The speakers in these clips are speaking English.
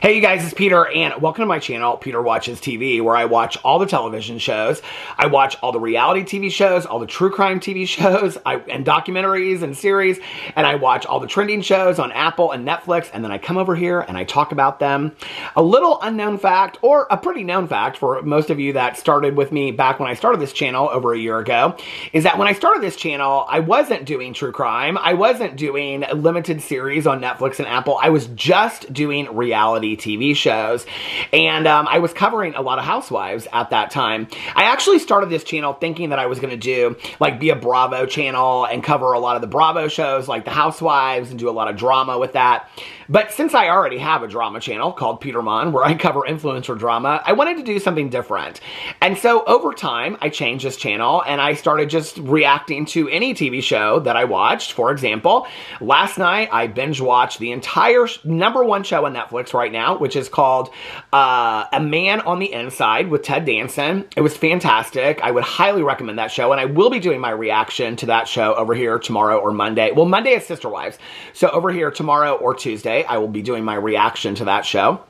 Hey you guys, it's Peter, and welcome to my channel, Peter Watches TV, where I watch all the television shows. I watch all the reality TV shows, all the true crime TV shows, and documentaries and series, and I watch all the trending shows on Apple and Netflix, and then I come over here and I talk about them. A little unknown fact, or a pretty known fact for most of you that started with me back when I started this channel over a year ago, is that when I started this channel, I wasn't doing true crime, I wasn't doing limited series on Netflix and Apple, I was just doing reality TV shows, and I was covering a lot of housewives at that time. I actually started this channel thinking that I was going to do, be a Bravo channel and cover a lot of the Bravo shows, like the Housewives, and do a lot of drama with that. But since I already have a drama channel called Peter Mon, where I cover influencer drama, I wanted to do something different. And so over time, I changed this channel, and I started just reacting to any TV show that I watched. For example, last night, I binge-watched the entire #1 show on Netflix right now, which is called A Man on the Inside with Ted Danson. It was fantastic. I would highly recommend that show, and I will be doing my reaction to that show over here tomorrow or Monday. Well, Monday is Sister Wives, so over here tomorrow or Tuesday, I will be doing my reaction to that show.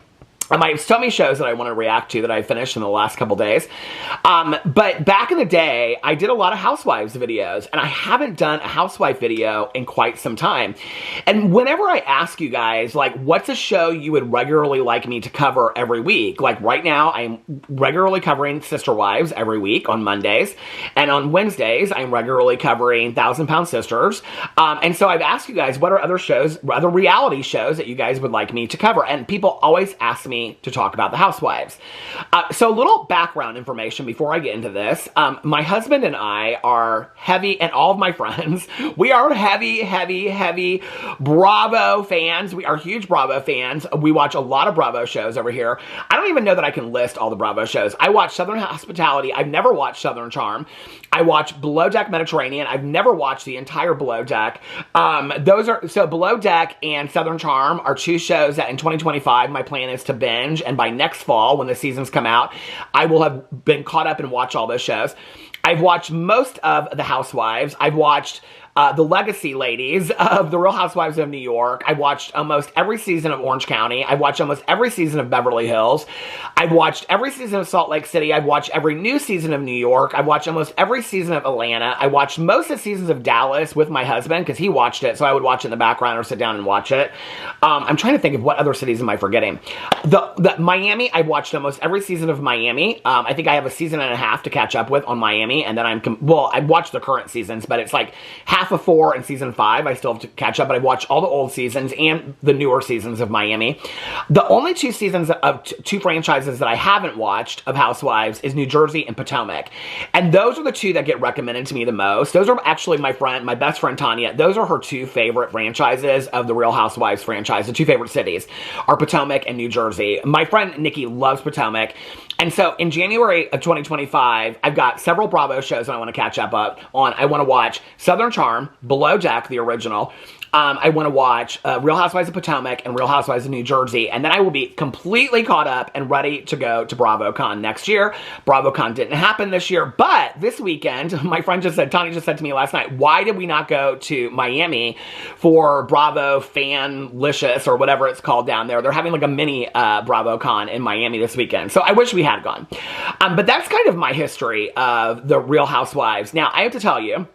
I have so many shows that I want to react to that I finished in the last couple days. But back in the day, I did a lot of Housewives videos, and I haven't done a housewife video in quite some time. And whenever I ask you guys, what's a show you would regularly like me to cover every week? Right now, I'm regularly covering Sister Wives every week on Mondays. And on Wednesdays, I'm regularly covering 1,000-Pound Sisters. And so I've asked you guys, what are other shows, other reality shows that you guys would like me to cover? And people always ask me to talk about the Housewives. So a little background information before I get into this. My husband and I are heavy, and all of my friends, we are heavy Bravo fans. We are huge Bravo fans. We watch a lot of Bravo shows over here. I don't even know that I can list all the Bravo shows. I watch Southern Hospitality. I've never watched Southern Charm. I watch Below Deck Mediterranean. I've never watched the entire Below Deck. So Below Deck and Southern Charm are two shows that in 2025, my plan is to binge, and by next fall, when the seasons come out, I will have been caught up and watched all those shows. I've watched most of the Housewives. I've watched the legacy ladies of The Real Housewives of New York. I've watched almost every season of Orange County. I've watched almost every season of Beverly Hills. I've watched every season of Salt Lake City. I've watched every new season of New York. I've watched almost every season of Atlanta. I watched most of the seasons of Dallas with my husband because he watched it, so I would watch it in the background or sit down and watch it. I'm trying to think of what other cities am I forgetting. The Miami, I've watched almost every season of Miami. I think I have a season and a half to catch up with on Miami, and then I've watched the current seasons, but it's like half of 4 and season 5. I still have to catch up, but I've watched all the old seasons and the newer seasons of Miami. The only two seasons of two franchises that I haven't watched of Housewives is New Jersey and Potomac. And those are the two that get recommended to me the most. Those are actually my best friend Tanya, those are her two favorite franchises of the Real Housewives franchise. The two favorite cities are Potomac and New Jersey. My friend Nikki loves Potomac. And so in January of 2025, I've got several Bravo shows that I want to catch up on. I want to watch Southern Charm, Below Deck, the original. I want to watch Real Housewives of Potomac and Real Housewives of New Jersey, and then I will be completely caught up and ready to go to BravoCon next year. BravoCon didn't happen this year, but this weekend, my friend Tanya just said to me last night, why did we not go to Miami for Bravo Fanlicious, or whatever it's called down there? They're having a mini BravoCon in Miami this weekend, so I wish we had gone. But that's kind of my history of the Real Housewives. Now, I have to tell you,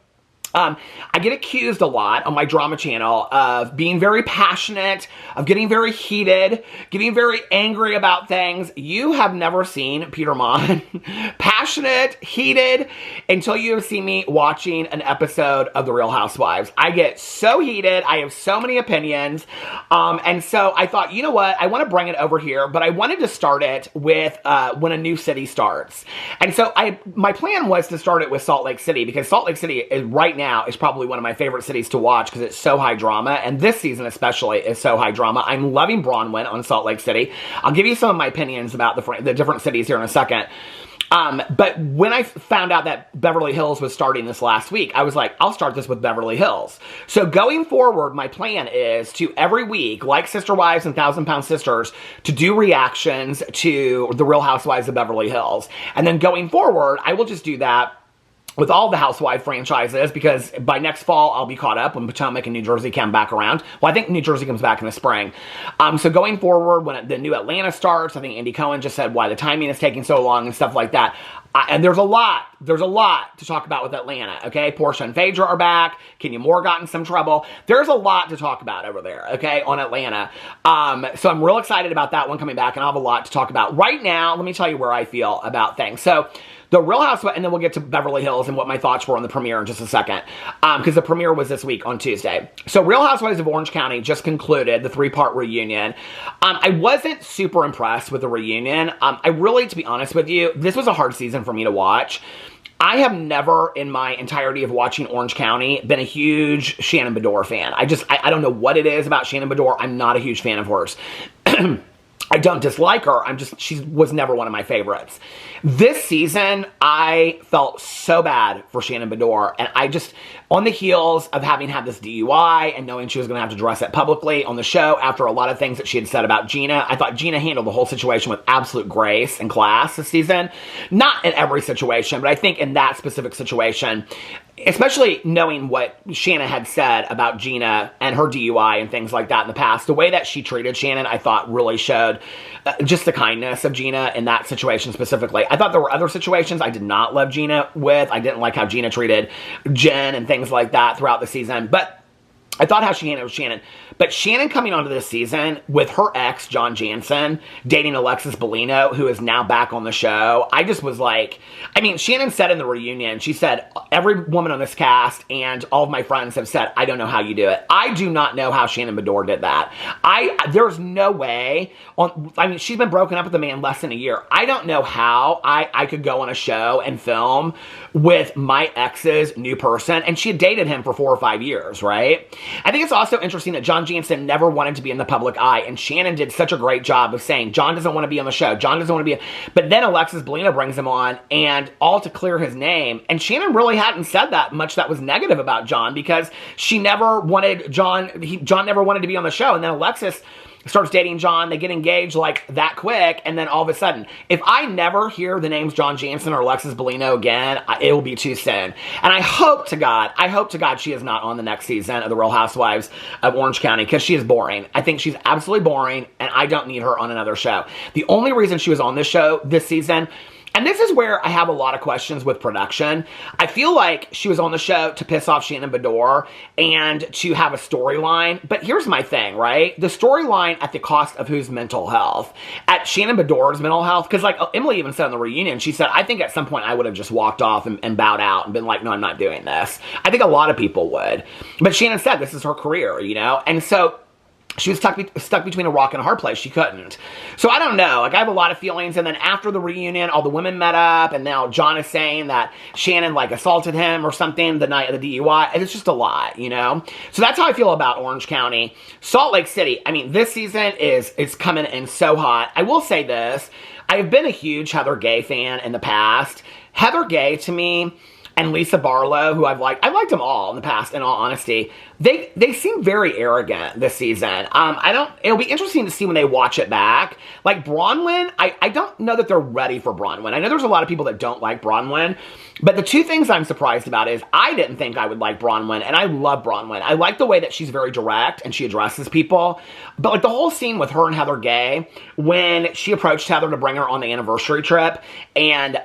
I get accused a lot on my drama channel of being very passionate, of getting very heated, getting very angry about things. You have never seen Peter Mon passionate, heated, until you have seen me watching an episode of The Real Housewives. I get so heated. I have so many opinions. And so I thought, you know what? I want to bring it over here, but I wanted to start it with when a new city starts. And so my plan was to start it with Salt Lake City, because Salt Lake City is right now is probably one of my favorite cities to watch because it's so high drama, and this season especially is so high drama. I'm loving Bronwyn on Salt Lake City. I'll give you some of my opinions about the different cities here in a second. But when I found out that Beverly Hills was starting this last week, I was like, I'll start this with Beverly Hills. So going forward, my plan is to every week, like Sister Wives and 1,000-Pound Sisters, to do reactions to The Real Housewives of Beverly Hills. And then going forward, I will just do that with all the Housewife franchises, because by next fall, I'll be caught up when Potomac and New Jersey come back around. Well, I think New Jersey comes back in the spring. So going forward, when the new Atlanta starts, I think Andy Cohen just said why the timing is taking so long and stuff like that. And there's a lot to talk about with Atlanta, okay? Portia and Phaedra are back. Kenya Moore got in some trouble. There's a lot to talk about over there, okay, on Atlanta. So I'm real excited about that one coming back, and I'll have a lot to talk about. Right now, let me tell you where I feel about things. So the Real Housewives, and then we'll get to Beverly Hills and what my thoughts were on the premiere in just a second, because the premiere was this week on Tuesday. So Real Housewives of Orange County just concluded the 3-part reunion. I wasn't super impressed with the reunion. I really, to be honest with you, this was a hard season for me to watch. I have never, in my entirety of watching Orange County, been a huge Shannon Beador fan. I don't know what it is about Shannon Beador. I'm not a huge fan of hers. I don't dislike her. She was never one of my favorites. This season, I felt so bad for Shannon Beador. And on the heels of having had this DUI and knowing she was going to have to address it publicly on the show after a lot of things that she had said about Gina, I thought Gina handled the whole situation with absolute grace and class this season. Not in every situation, but I think in that specific situation, especially knowing what Shannon had said about Gina and her DUI and things like that in the past, the way that she treated Shannon, I thought really showed just the kindness of Gina in that situation specifically. I thought there were other situations I did not love Gina with. I didn't like how Gina treated Jen and things like that throughout the season, but I thought how she handled Shannon. But Shannon coming onto this season with her ex, John Jansen, dating Alexis Bellino, who is now back on the show. I just was like, Shannon said in the reunion, she said, every woman on this cast and all of my friends have said, I don't know how you do it. I do not know how Shannon Beador did that. There's no way. She's been broken up with the man less than a year. I don't know how I could go on a show and film with my ex's new person. And she had dated him for 4 or 5 years, right? I think it's also interesting that John Jansen never wanted to be in the public eye, and Shannon did such a great job of saying, John doesn't want to be on the show, John doesn't want to be, but then Alexis Bellino brings him on, and all to clear his name, and Shannon really hadn't said that much that was negative about John, because she never wanted John never wanted to be on the show, and then Alexis starts dating John, they get engaged like that quick, and then all of a sudden, if I never hear the names John Jansen or Alexis Bellino again, it will be too soon. And I hope to God she is not on the next season of The Real Housewives of Orange County, because she is boring. I think she's absolutely boring, and I don't need her on another show. The only reason she was on this show this season, and this is where I have a lot of questions with production. I feel like she was on the show to piss off Shannon Beador and to have a storyline. But here's my thing, right? The storyline at the cost of whose mental health? At Shannon Beador's mental health? Because like Emily even said in the reunion, she said, I think at some point I would have just walked off and bowed out and been like, no, I'm not doing this. I think a lot of people would. But Shannon said this is her career, you know? And so she was stuck between a rock and a hard place. She couldn't. So I don't know. Like, I have a lot of feelings. And then after the reunion, all the women met up. And now John is saying that Shannon, like, assaulted him or something the night of the DUI. And it's just a lot, you know? So that's how I feel about Orange County. Salt Lake City. I mean, this season is coming in so hot. I will say this. I have been a huge Heather Gay fan in the past. Heather Gay, to me, and Lisa Barlow, who I've liked them all in the past, in all honesty. They seem very arrogant this season. It'll be interesting to see when they watch it back. Like Bronwyn, I don't know that they're ready for Bronwyn. I know there's a lot of people that don't like Bronwyn, but the two things I'm surprised about is I didn't think I would like Bronwyn, and I love Bronwyn. I like the way that she's very direct and she addresses people, but like the whole scene with her and Heather Gay, when she approached Heather to bring her on the anniversary trip, and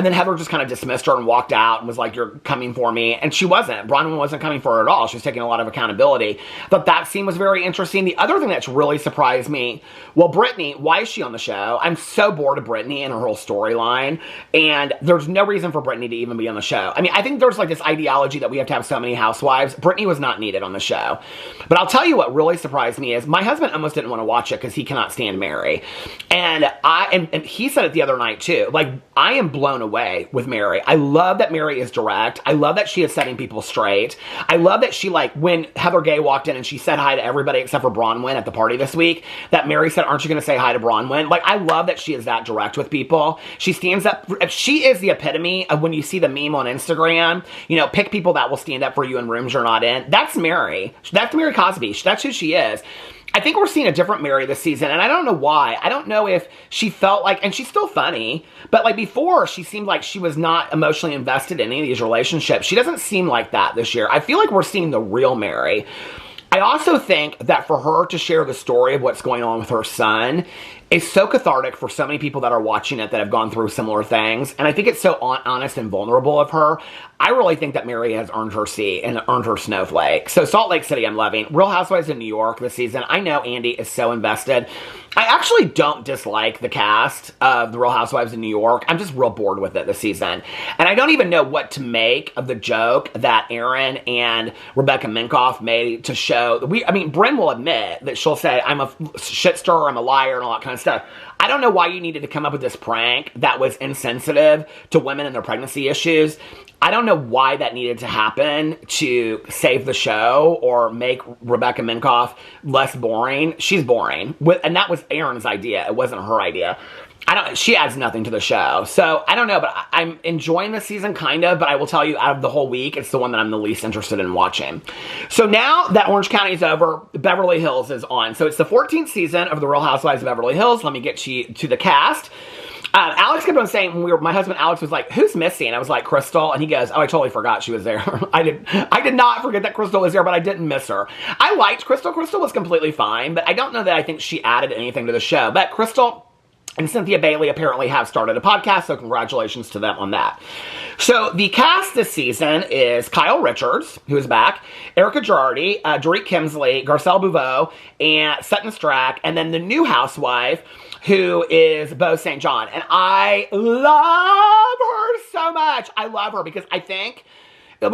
then Heather just kind of dismissed her and walked out and was like, you're coming for me. And she wasn't. Bronwyn wasn't coming for her at all. She was taking a lot of accountability. I thought that scene was very interesting. The other thing that's really surprised me, well, Brittany, why is she on the show? I'm so bored of Brittany and her whole storyline. And there's no reason for Brittany to even be on the show. I mean, I think there's like this ideology that we have to have so many housewives. Brittany was not needed on the show. But I'll tell you what really surprised me is my husband almost didn't want to watch it because he cannot stand Mary. And he said it the other night too. Like, I am blown away with Mary. I love that Mary is direct. I love that she is setting people straight. I love that she, like, when Heather Gay walked in and she said hi to everybody except for Bronwyn at the party this week, that Mary said, aren't you going to say hi to Bronwyn? Like, I love that she is that direct with people. She stands up. She is the epitome of when you see the meme on Instagram, you know, pick people that will stand up for you in rooms you're not in. That's Mary. That's Mary Cosby. That's who she is. I think we're seeing a different Mary this season, and I don't know why. I don't know if she felt like, and she's still funny, but like before, she seemed like she was not emotionally invested in any of these relationships. She doesn't seem like that this year. I feel like we're seeing the real Mary. I also think that for her to share the story of what's going on with her son is so cathartic for so many people that are watching it that have gone through similar things. And I think it's so honest and vulnerable of her. I really think that Mary has earned her seat and earned her snowflake. So Salt Lake City, I'm loving. Real Housewives of New York this season. I know Andy is so invested. I actually don't dislike the cast of The Real Housewives of New York. I'm just real bored with it this season. And I don't even know what to make of the joke that Aaron and Rebecca Minkoff made to show. Brynn will admit that she'll say, I'm a shit stirrer, I'm a liar, and all that kind of stuff. I don't know why you needed to come up with this prank that was insensitive to women and their pregnancy issues. I don't know why that needed to happen to save the show or make Rebecca Minkoff less boring. She's boring. And that was Aaron's idea. It wasn't her idea. She adds nothing to the show. So, I don't know, but I'm enjoying this season, kind of, but I will tell you, out of the whole week, it's the one that I'm the least interested in watching. So now that Orange County is over, Beverly Hills is on. So it's the 14th season of The Real Housewives of Beverly Hills. Let me get you to the cast. Alex kept on saying, my husband Alex was like, who's missing? I was like, Crystal. And he goes, oh, I totally forgot she was there. I did not forget that Crystal was there, but I didn't miss her. I liked Crystal. Crystal was completely fine, but I don't know that I think she added anything to the show. But Crystal and Cynthia Bailey apparently have started a podcast, so congratulations to them on that. So the cast this season is Kyle Richards, who is back, Erica Girardi, Dorit Kemsley, Garcelle Bouveau, and Sutton Strack, and then the new housewife, who is Bo St. John. And I love her so much. I love her because I think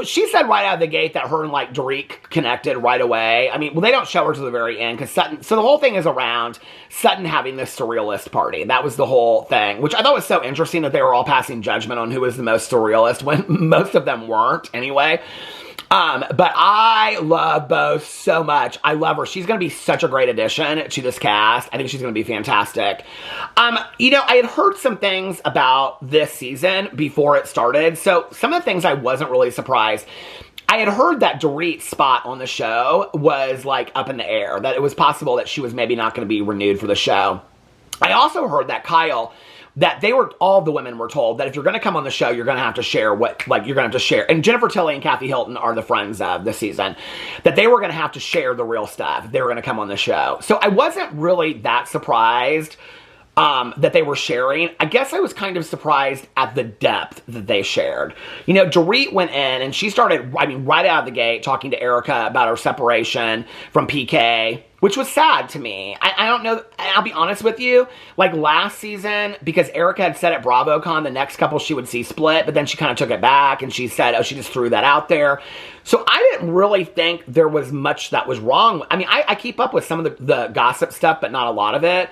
she said right out of the gate that her and like Dorit connected right away. They don't show her to the very end because Sutton, so the whole thing is around Sutton having this surrealist party. That was the whole thing, which I thought was so interesting that they were all passing judgment on who was the most surrealist when most of them weren't anyway. But I love Bo so much. I love her. She's going to be such a great addition to this cast. I think she's going to be fantastic. I had heard some things about this season before it started. So some of the things I wasn't really surprised. I had heard that Dorit's spot on the show was like up in the air, that it was possible that she was maybe not going to be renewed for the show. I also heard that Kyle, that all the women were told that if you're going to come on the show, you're going to have to share you're going to have to share. And Jennifer Tilly and Kathy Hilton are the friends of this season. That they were going to have to share the real stuff if they were going to come on the show. So I wasn't really that surprised that they were sharing. I guess I was kind of surprised at the depth that they shared. Dorit went in and she started, right out of the gate talking to Erica about her separation from PK, which was sad to me. I don't know, I'll be honest with you, like last season, because Erica had said at BravoCon the next couple she would see split, but then she kind of took it back and she said, she just threw that out there. So I didn't really think there was much that was wrong. I keep up with some of the gossip stuff, but not a lot of it.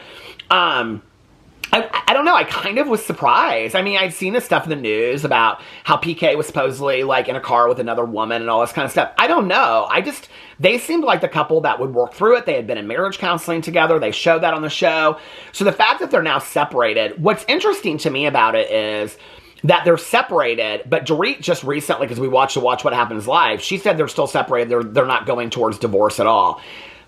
I don't know, I kind of was surprised. I'd seen this stuff in the news about how PK was supposedly like in a car with another woman and all this kind of stuff. I don't know. They seemed like the couple that would work through it. They had been in marriage counseling together. They showed that on the show. So the fact that they're now separated, what's interesting to me about it is that they're separated, but Dorit just recently, because we watched Watch What Happens Live, she said they're still separated. They're not going towards divorce at all.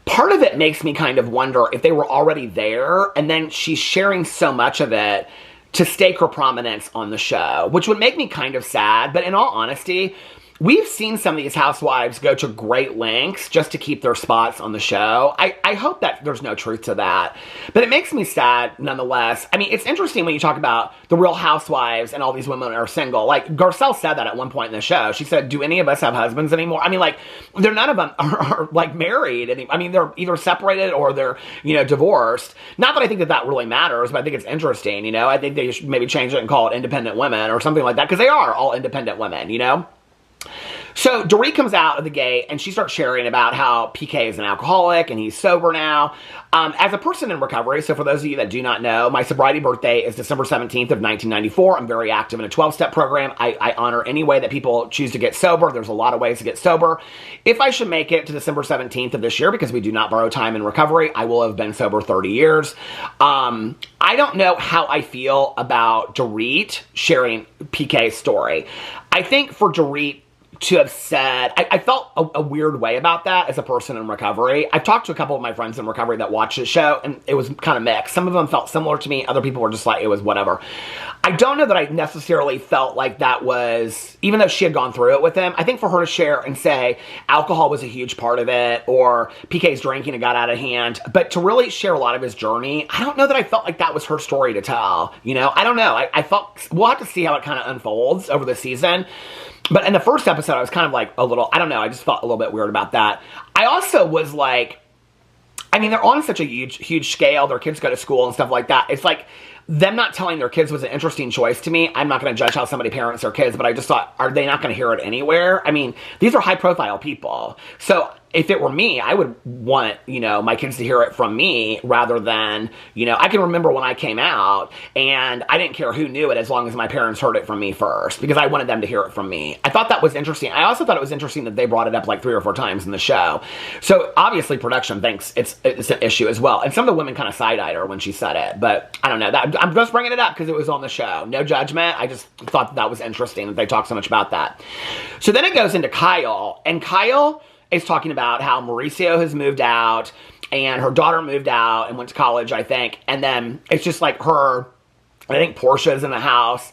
Part of it makes me kind of wonder if they were already there, and then she's sharing so much of it to stake her prominence on the show, which would make me kind of sad. But in all honesty, we've seen some of these housewives go to great lengths just to keep their spots on the show. I hope that there's no truth to that. But it makes me sad nonetheless. It's interesting when you talk about the Real Housewives and all these women are single. Like, Garcelle said that at one point in the show. She said, do any of us have husbands anymore? None of them are like married. They're either separated or they're, divorced. Not that I think that really matters, but I think it's interesting, I think they should maybe change it and call it independent women or something like that, because they are all independent women, So Dorit comes out of the gate and she starts sharing about how PK is an alcoholic and he's sober now. As a person in recovery, so for those of you that do not know, my sobriety birthday is December 17th of 1994. I'm very active in a 12-step program. I honor any way that people choose to get sober. There's a lot of ways to get sober. If I should make it to December 17th of this year, because we do not borrow time in recovery, I will have been sober 30 years. I don't know how I feel about Dorit sharing PK's story. I think for Dorit to have said, I felt a weird way about that as a person in recovery. I've talked to a couple of my friends in recovery that watched the show, and it was kind of mixed. Some of them felt similar to me. Other people were just like, it was whatever. I don't know that I necessarily felt like that was, even though she had gone through it with him, I think for her to share and say alcohol was a huge part of it, or PK's drinking and got out of hand, but to really share a lot of his journey, I don't know that I felt like that was her story to tell. You know, I don't know. I felt, we'll have to see how it kind of unfolds over the season. But in the first episode, I was kind of like a little, I don't know, I just felt a little bit weird about that. I also was like, I mean, they're on such a huge scale. Their kids go to school and stuff like that. It's like, them not telling their kids was an interesting choice to me. I'm not going to judge how somebody parents their kids, but I just thought, are they not going to hear it anywhere? I mean, these are high-profile people. So if it were me, I would want, you know, my kids to hear it from me rather than, you know, I can remember when I came out and I didn't care who knew it as long as my parents heard it from me first because I wanted them to hear it from me. I thought that was interesting. I also thought it was interesting that they brought it up like 3 or 4 times in the show. So obviously production thinks it's an issue as well. And some of the women kind of side-eyed her when she said it, but I don't know. I'm just bringing it up because it was on the show. No judgment. I just thought that was interesting that they talked so much about that. So then it goes into Kyle, and Kyle is talking about how Mauricio has moved out and her daughter moved out and went to college, I think. And then it's just like her, I think Portia's in the house.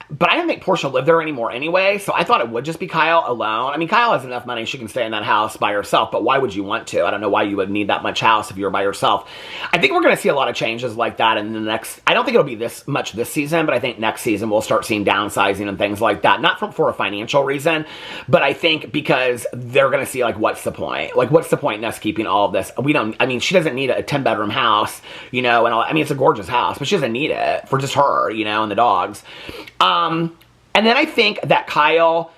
But I didn't think Portia lived there anymore anyway, so I thought it would just be Kyle alone. I mean, Kyle has enough money, she can stay in that house by herself, but why would you want to? I don't know why you would need that much house if you were by yourself. I think we're going to see a lot of changes like that in the next, I don't think it'll be this much this season, but I think next season we'll start seeing downsizing and things like that. Not for a financial reason, but I think because they're going to see, like, what's the point? Like, what's the point in us keeping all of this? I mean, she doesn't need a 10-bedroom house, you know, and I mean, it's a gorgeous house, but she doesn't need it for just her, you know, and the dogs. And then I think that Kyle,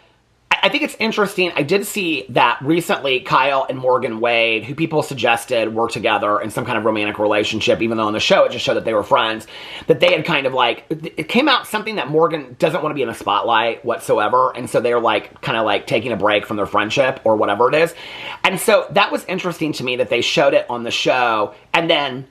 I think it's interesting. I did see that recently Kyle and Morgan Wade, who people suggested were together in some kind of romantic relationship, even though on the show it just showed that they were friends, that they had kind of like, it came out something that Morgan doesn't want to be in the spotlight whatsoever. And so they're like, kind of like taking a break from their friendship or whatever it is. And so that was interesting to me that they showed it on the show. And then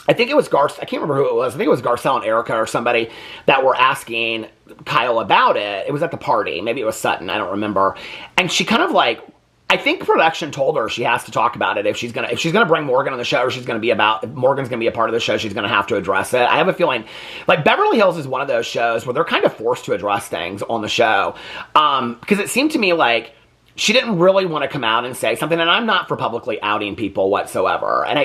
I think it was I can't remember who it was. I think it was Garcelle and Erica or somebody that were asking Kyle about it. It was at the party. Maybe it was Sutton. I don't remember. And she kind of like, I think production told her she has to talk about it if she's gonna bring Morgan on the show, or if Morgan's gonna be a part of the show, she's gonna have to address it. I have a feeling, like, Beverly Hills is one of those shows where they're kind of forced to address things on the show. Because it seemed to me like she didn't really want to come out and say something, and I'm not for publicly outing people whatsoever. And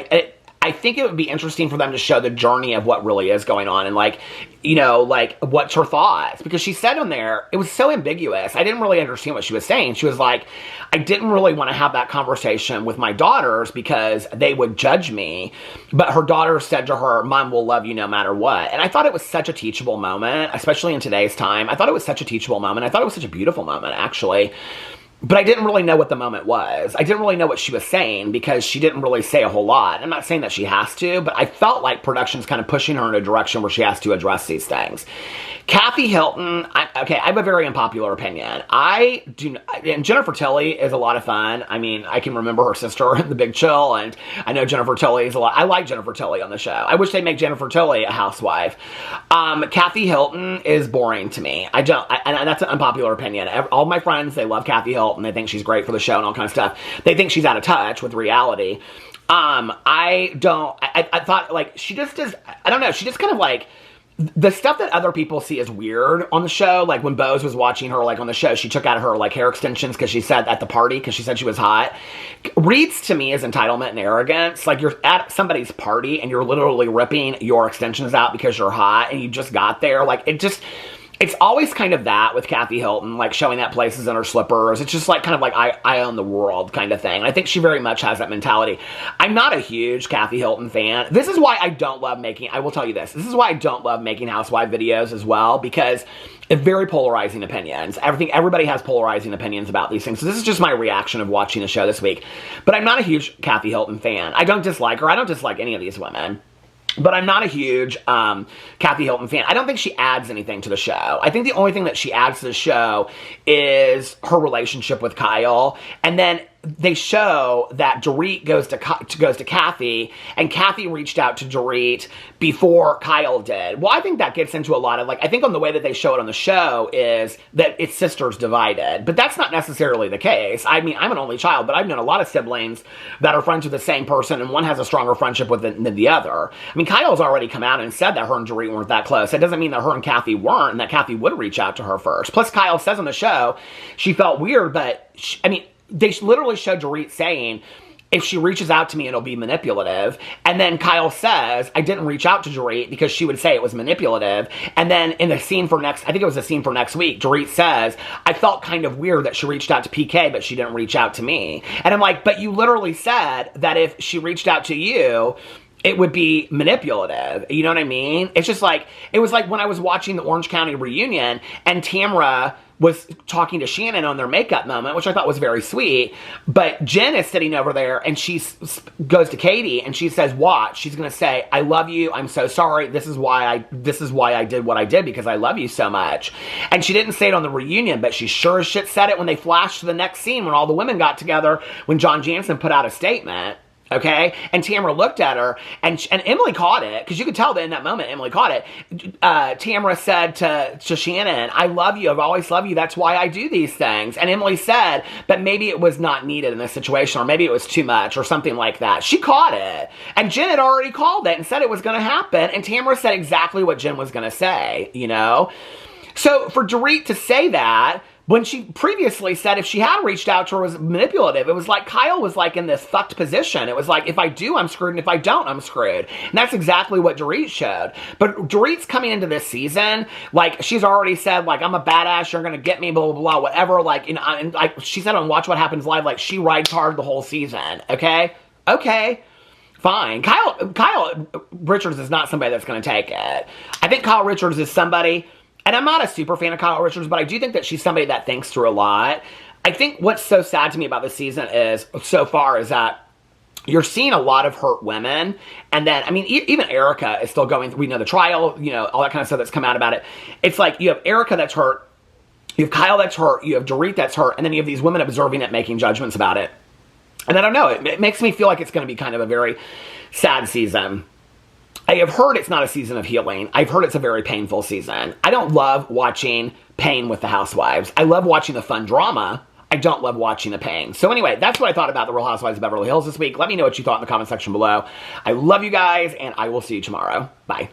I think it would be interesting for them to show the journey of what really is going on and, like, you know, like, what's her thoughts? Because she said on there, it was so ambiguous. I didn't really understand what she was saying. She was like, I didn't really want to have that conversation with my daughters because they would judge me. But her daughter said to her, Mom will love you no matter what. And I thought it was such a teachable moment, especially in today's time. I thought it was such a teachable moment. I thought it was such a beautiful moment, actually. But I didn't really know what the moment was. I didn't really know what she was saying because she didn't really say a whole lot. I'm not saying that she has to, but I felt like production's kind of pushing her in a direction where she has to address these things. Kathy Hilton, I have a very unpopular opinion. And Jennifer Tilly is a lot of fun. I mean, I can remember her sister in The Big Chill, and I know Jennifer Tilly is a lot. I like Jennifer Tilly on the show. I wish they'd make Jennifer Tilly a housewife. Kathy Hilton is boring to me. And that's an unpopular opinion. All my friends, they love Kathy Hilton. They think she's great for the show and all kind of stuff. They think she's out of touch with reality. I thought, like, she just does, I don't know, she just kind of, like, the stuff that other people see as weird on the show, like when Bose was watching her, like, on the show, she took out her, like, hair extensions because she said at the party, because she said she was hot, reads to me as entitlement and arrogance. Like, you're at somebody's party and you're literally ripping your extensions out because you're hot and you just got there. Like, it's always kind of that with Kathy Hilton, like showing that places in her slippers. It's just like kind of like I own the world kind of thing. And I think she very much has that mentality. I'm not a huge Kathy Hilton fan. This is why I don't love making, I will tell you this is why I don't love making housewife videos as well, because it's very polarizing opinions. Everybody has polarizing opinions about these things. So this is just my reaction of watching the show this week. But I'm not a huge Kathy Hilton fan. I don't dislike her. I don't dislike any of these women. But I'm not a huge Kathy Hilton fan. I don't think she adds anything to the show. I think the only thing that she adds to the show is her relationship with Kyle. And then they show that Dorit goes to Kathy, and Kathy reached out to Dorit before Kyle did. Well, I think that gets into a lot of, like, I think on the way that they show it on the show is that it's sisters divided, but that's not necessarily the case. I mean, I'm an only child, but I've known a lot of siblings that are friends with the same person, and one has a stronger friendship with it than the other. I mean, Kyle's already come out and said that her and Dorit weren't that close. It doesn't mean that her and Kathy weren't, and that Kathy would reach out to her first. Plus, Kyle says on the show she felt weird, but I mean, they literally showed Dorit saying, if she reaches out to me, it'll be manipulative. And then Kyle says, I didn't reach out to Dorit because she would say it was manipulative. And then in the scene for next, I think it was a scene for next week, Dorit says, I felt kind of weird that she reached out to PK, but she didn't reach out to me. And I'm like, but you literally said that if she reached out to you, it would be manipulative. You know what I mean? It's just like, it was like when I was watching the Orange County reunion and Tamra was talking to Shannon on their makeup moment, which I thought was very sweet. But Jen is sitting over there and she goes to Katie and she says, watch, she's going to say, I love you. I'm so sorry. This is why I did what I did, because I love you so much. And she didn't say it on the reunion, but she sure as shit said it when they flashed to the next scene when all the women got together, when John Jansen put out a statement. Okay, and Tamra looked at her, and Emily caught it, because you could tell that in that moment Emily caught it. Tamra said to Shannon, I love you, I've always loved you, that's why I do these things. And Emily said, but maybe it was not needed in this situation, or maybe it was too much, or something like that. She caught it, and Jen had already called it and said it was going to happen, and Tamra said exactly what Jen was going to say, you know? So for Dorit to say that, when she previously said if she had reached out to her, it was manipulative. It was like Kyle was like in this fucked position. It was like, if I do, I'm screwed, and if I don't, I'm screwed. And that's exactly what Dorit showed. But Dorit's coming into this season, like, she's already said, like, I'm a badass, you're gonna get me, blah, blah, blah, whatever. Like, and like she said on Watch What Happens Live, like, she rides hard the whole season, okay? Okay. Fine. Kyle Richards is not somebody that's gonna take it. I think Kyle Richards is somebody... And I'm not a super fan of Kyle Richards, but I do think that she's somebody that thinks through a lot. I think what's so sad to me about this season is, so far, is that you're seeing a lot of hurt women. And then, I mean, even Erica is still going, we know the trial, you know, all that kind of stuff that's come out about it. It's like, you have Erica that's hurt, you have Kyle that's hurt, you have Dorit that's hurt, and then you have these women observing it, making judgments about it. And I don't know, it makes me feel like it's going to be kind of a very sad season. I have heard it's not a season of healing. I've heard it's a very painful season. I don't love watching pain with the housewives. I love watching the fun drama. I don't love watching the pain. So anyway, that's what I thought about the Real Housewives of Beverly Hills this week. Let me know what you thought in the comment section below. I love you guys, and I will see you tomorrow. Bye.